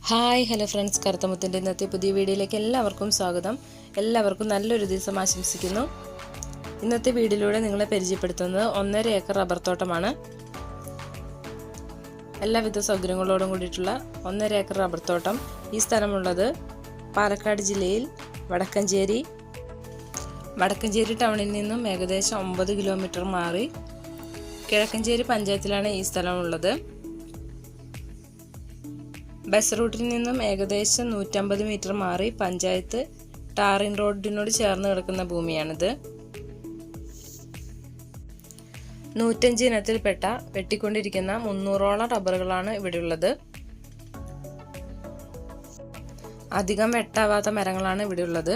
Hi hello friends, കറുത്തമുത്തിൻ്റെ ഇന്നത്തെ പുതിയ വീഡിയോയിലേക്ക് എല്ലാവർക്കും സ്വാഗതം. എല്ലാവർക്കും നല്ലൊരു ദിവസം ആശംസിക്കുന്നു. ഇന്നത്തെ വീഡിയോയിലൂടെ നിങ്ങളെ പരിചയപ്പെടുത്തുന്നത് 1.5 ഏക്കർ റബ്ബർ തോട്ടമാണ്. എല്ലാവിധ സൗകര്യങ്ങളോടും കൂടിയിട്ടുള്ള 1.5 ഏക്കർ റബ്ബർ തോട്ടം. ഈ സ്ഥലമുള്ളത് പാലക്കാട് ജില്ലയിൽ വടക്കഞ്ചേരി ടൗണിൽ നിന്നും ഏകദേശം 9 കിലോമീറ്റർ മാറി കിഴക്കഞ്ചേരി പഞ്ചായത്തിലാണ് ഈ സ്ഥലമുള്ളത്. ബസ് റൂട്ടിൽ നിന്നും ഏകദേശം 150 മീറ്റർ മാറി പഞ്ചായത്ത് ടാറിംഗ് റോഡിനോട് ചേർന്ന് കിടക്കുന്ന ഭൂമിയാണിത്. 105 ഇനത്തിൽപ്പെട്ട വെട്ടിക്കൊണ്ടിരിക്കുന്ന 300ഓളം റബ്ബറുകളാണ് ഇവിടെയുള്ളത്. അധികം വെട്ടാവാത്ത മരങ്ങളാണ് ഇവിടെയുള്ളത്.